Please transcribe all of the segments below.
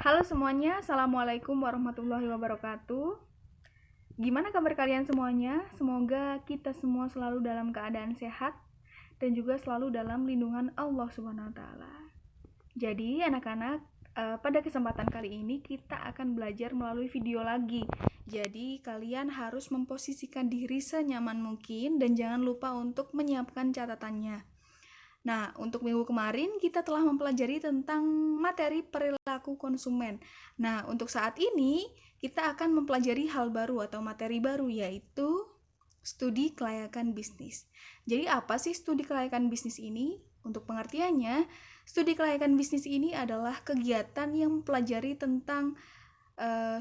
Halo semuanya, Assalamualaikum warahmatullahi wabarakatuh. Gimana kabar kalian semuanya? Semoga kita semua selalu dalam keadaan sehat dan juga selalu dalam lindungan Allah Subhanahu wa taala. Jadi, anak-anak, pada kesempatan kali ini kita akan belajar melalui video lagi. Jadi, kalian harus memposisikan diri senyaman mungkin dan jangan lupa untuk menyiapkan catatannya. Nah, untuk minggu kemarin kita telah mempelajari tentang materi perilaku konsumen. Nah, untuk saat ini kita akan mempelajari hal baru atau materi baru, yaitu studi kelayakan bisnis. Jadi apa sih studi kelayakan bisnis ini? Untuk pengertiannya, studi kelayakan bisnis ini adalah kegiatan yang mempelajari tentang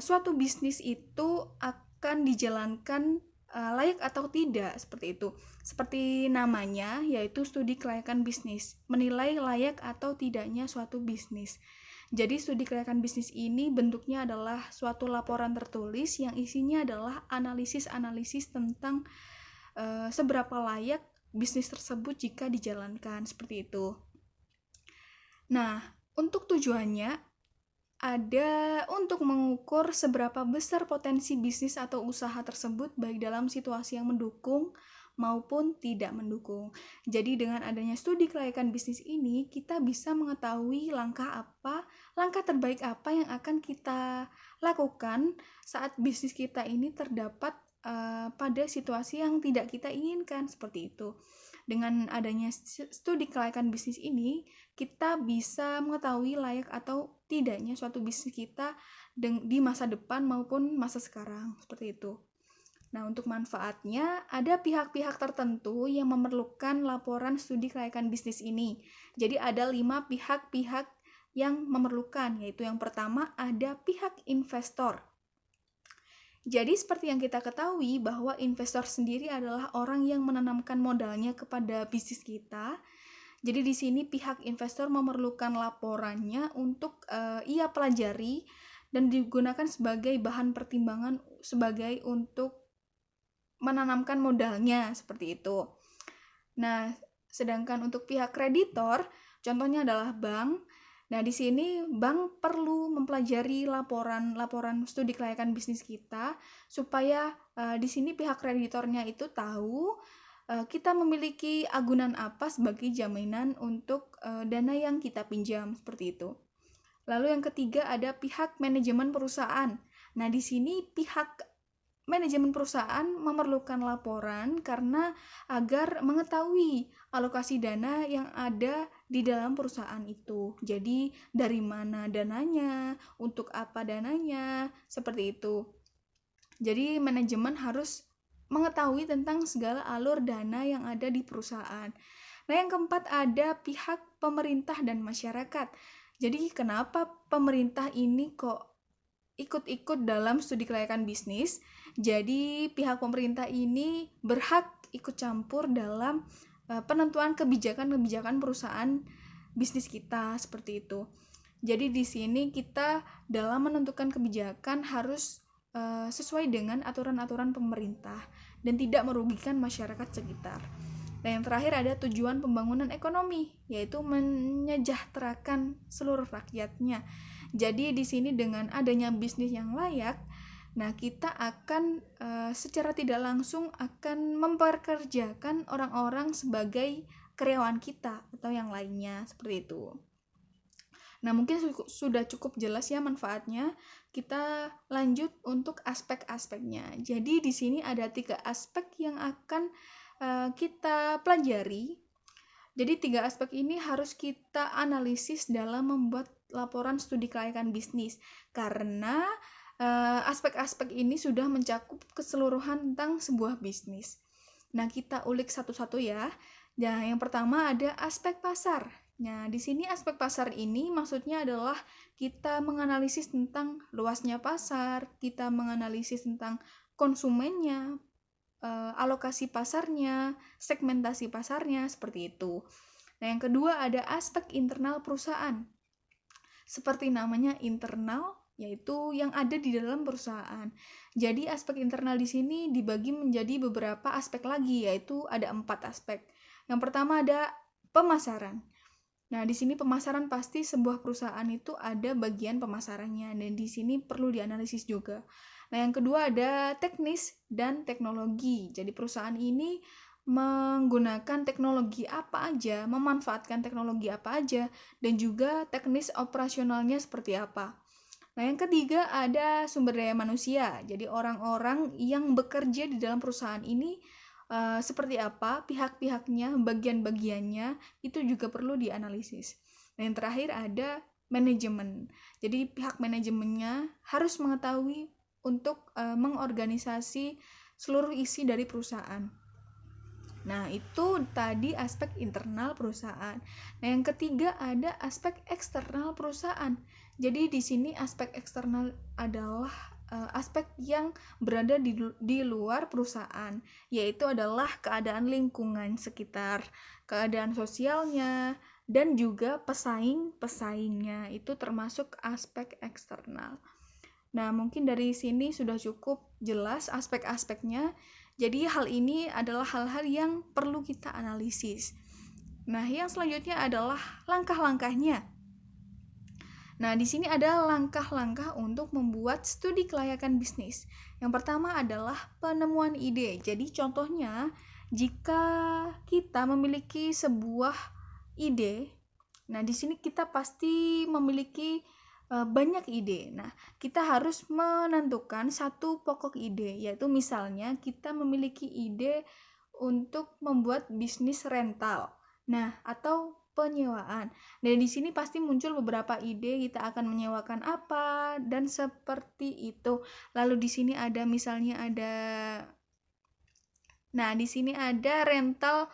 suatu bisnis itu akan dijalankan layak atau tidak, seperti itu. Seperti namanya, yaitu studi kelayakan bisnis, menilai layak atau tidaknya suatu bisnis. Jadi studi kelayakan bisnis ini bentuknya adalah suatu laporan tertulis yang isinya adalah analisis-analisis tentang seberapa layak bisnis tersebut jika dijalankan, seperti itu. Nah, untuk tujuannya ada untuk mengukur seberapa besar potensi bisnis atau usaha tersebut baik dalam situasi yang mendukung maupun tidak mendukung. Jadi dengan adanya studi kelayakan bisnis ini, kita bisa mengetahui langkah terbaik apa yang akan kita lakukan saat bisnis kita ini terdapat pada situasi yang tidak kita inginkan, seperti itu. Dengan adanya studi kelayakan bisnis ini, kita bisa mengetahui layak atau tidaknya suatu bisnis kita di masa depan maupun masa sekarang, seperti itu. Nah, untuk manfaatnya, ada pihak-pihak tertentu yang memerlukan laporan studi kelayakan bisnis ini. Jadi ada 5 pihak-pihak yang memerlukan, yaitu yang pertama ada pihak investor. Jadi seperti yang kita ketahui bahwa investor sendiri adalah orang yang menanamkan modalnya kepada bisnis kita. Jadi di sini pihak investor memerlukan laporannya untuk ia pelajari dan digunakan sebagai bahan pertimbangan sebagai untuk menanamkan modalnya, seperti itu. Nah, sedangkan untuk pihak kreditor, contohnya adalah bank. Nah, di sini bank perlu mempelajari laporan studi kelayakan bisnis kita supaya di sini pihak kreditornya itu tahu kita memiliki agunan apa sebagai jaminan untuk dana yang kita pinjam, seperti itu. Lalu yang ketiga ada pihak manajemen perusahaan. Nah, di sini pihak manajemen perusahaan memerlukan laporan karena agar mengetahui alokasi dana yang ada di dalam perusahaan itu. Jadi dari mana dananya, untuk apa dananya, seperti itu. Jadi manajemen harus mengetahui tentang segala alur dana yang ada di perusahaan. Nah, yang keempat ada pihak pemerintah dan masyarakat. Jadi kenapa pemerintah ini kok ikut-ikut dalam studi kelayakan bisnis? Jadi pihak pemerintah ini berhak ikut campur dalam penentuan kebijakan-kebijakan perusahaan bisnis kita, seperti itu. Jadi di sini kita dalam menentukan kebijakan harus sesuai dengan aturan-aturan pemerintah dan tidak merugikan masyarakat sekitar. Nah, yang terakhir ada tujuan pembangunan ekonomi, yaitu menyejahterakan seluruh rakyatnya. Jadi di sini dengan adanya bisnis yang layak, nah kita akan secara tidak langsung akan memperkerjakan orang-orang sebagai karyawan kita atau yang lainnya, seperti itu. Nah, mungkin sudah cukup jelas ya manfaatnya. Kita lanjut untuk aspek-aspeknya. Jadi di sini ada 3 aspek yang akan kita pelajari. Jadi 3 aspek ini harus kita analisis dalam membuat laporan studi kelayakan bisnis. Karena aspek-aspek ini sudah mencakup keseluruhan tentang sebuah bisnis. Nah, kita ulik satu-satu ya. Nah, yang pertama ada aspek pasar. Nah, di sini aspek pasar ini maksudnya adalah kita menganalisis tentang luasnya pasar, kita menganalisis tentang konsumennya, alokasi pasarnya, segmentasi pasarnya, seperti itu. Nah, yang kedua ada aspek internal perusahaan. Seperti namanya internal, yaitu yang ada di dalam perusahaan. Jadi aspek internal di sini dibagi menjadi beberapa aspek lagi, yaitu ada 4 aspek. Yang pertama ada pemasaran. Nah, di sini pemasaran pasti sebuah perusahaan itu ada bagian pemasarannya, dan di sini perlu dianalisis juga. Nah, yang kedua ada teknis dan teknologi. Jadi perusahaan ini menggunakan teknologi apa aja, memanfaatkan teknologi apa aja, dan juga teknis operasionalnya seperti apa. Nah, yang ketiga ada sumber daya manusia. Jadi orang-orang yang bekerja di dalam perusahaan ini seperti apa, pihak-pihaknya, bagian-bagiannya, itu juga perlu dianalisis. Nah, yang terakhir ada manajemen. Jadi pihak manajemennya harus mengetahui untuk mengorganisasi seluruh isi dari perusahaan. Nah, itu tadi aspek internal perusahaan. Nah, yang ketiga ada aspek eksternal perusahaan. Jadi di sini aspek eksternal adalah aspek yang berada di luar perusahaan, yaitu adalah keadaan lingkungan sekitar, keadaan sosialnya, dan juga pesaingnya. Itu termasuk aspek eksternal. Nah, mungkin dari sini sudah cukup jelas aspek-aspeknya. Jadi hal ini adalah hal-hal yang perlu kita analisis. Nah, yang selanjutnya adalah langkah-langkahnya. Nah, di sini ada langkah-langkah untuk membuat studi kelayakan bisnis. Yang pertama adalah penemuan ide. Jadi contohnya, jika kita memiliki sebuah ide, nah di sini kita pasti memiliki banyak ide. Nah, kita harus menentukan satu pokok ide, yaitu misalnya kita memiliki ide untuk membuat bisnis rental. Nah, atau penyewaan. Dan di sini pasti muncul beberapa ide, kita akan menyewakan apa dan seperti itu. Lalu di sini ada misalnya di sini ada rental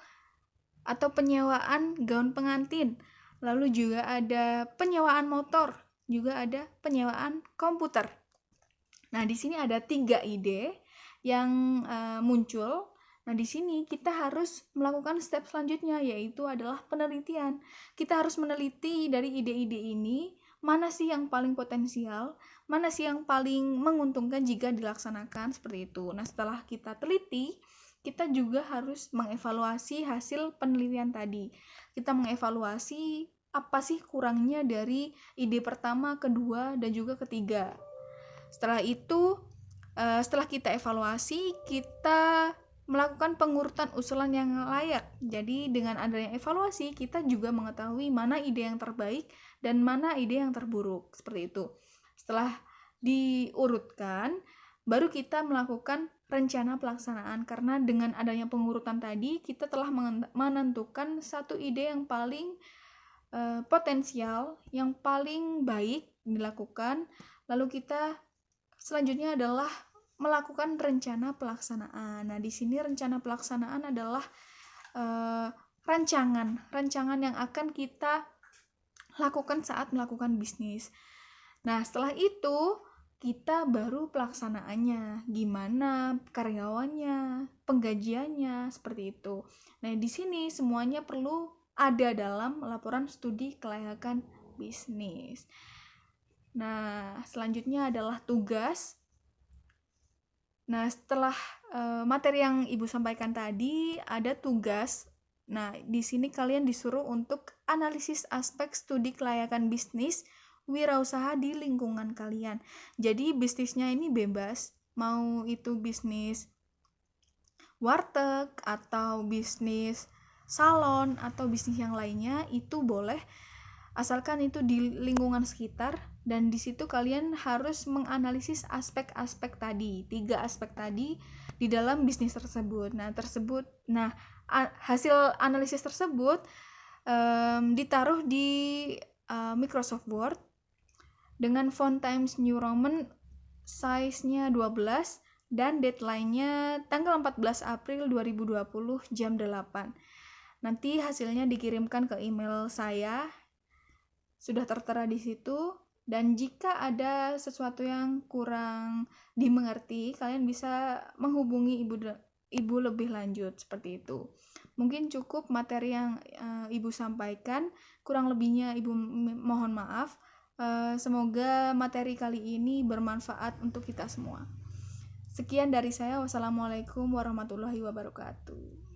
atau penyewaan gaun pengantin. Lalu juga ada penyewaan motor, juga ada penyewaan komputer. Nah, di sini ada 3 ide yang muncul. Nah, di sini kita harus melakukan step selanjutnya, yaitu adalah penelitian. Kita harus meneliti dari ide-ide ini, mana sih yang paling potensial, mana sih yang paling menguntungkan jika dilaksanakan, seperti itu. Nah, setelah kita teliti, kita juga harus mengevaluasi hasil penelitian tadi. Kita mengevaluasi apa sih kurangnya dari ide pertama, kedua, dan juga ketiga. Setelah itu, setelah kita evaluasi, kita melakukan pengurutan usulan yang layak. Jadi dengan adanya evaluasi, kita juga mengetahui mana ide yang terbaik dan mana ide yang terburuk, seperti itu. Setelah diurutkan, baru kita melakukan rencana pelaksanaan, karena dengan adanya pengurutan tadi, kita telah menentukan satu ide yang paling potensial, yang paling baik dilakukan. Lalu kita selanjutnya adalah melakukan rencana pelaksanaan. Nah, di sini rencana pelaksanaan adalah rancangan yang akan kita lakukan saat melakukan bisnis. Nah, setelah itu kita baru pelaksanaannya, gimana karyawannya, penggajiannya, seperti itu. Nah, di sini semuanya perlu ada dalam laporan studi kelayakan bisnis. Nah, selanjutnya adalah tugas. Nah, setelah materi yang Ibu sampaikan tadi, ada tugas. Nah, di sini kalian disuruh untuk analisis aspek studi kelayakan bisnis wirausaha di lingkungan kalian. Jadi, bisnisnya ini bebas, mau itu bisnis warteg atau bisnis salon atau bisnis yang lainnya, itu boleh, asalkan itu di lingkungan sekitar. Dan di situ kalian harus menganalisis aspek-aspek tadi, 3 aspek tadi di dalam bisnis tersebut. Nah, hasil analisis tersebut ditaruh di Microsoft Word dengan font Times New Roman size-nya 12 dan deadline-nya tanggal 14 April 2020 jam 8. Nanti hasilnya dikirimkan ke email saya, sudah tertera di situ. Dan jika ada sesuatu yang kurang dimengerti, kalian bisa menghubungi Ibu lebih lanjut, seperti itu. Mungkin cukup materi yang Ibu sampaikan, kurang lebihnya Ibu mohon maaf. Semoga materi kali ini bermanfaat untuk kita semua. Sekian dari saya. Wassalamualaikum warahmatullahi wabarakatuh.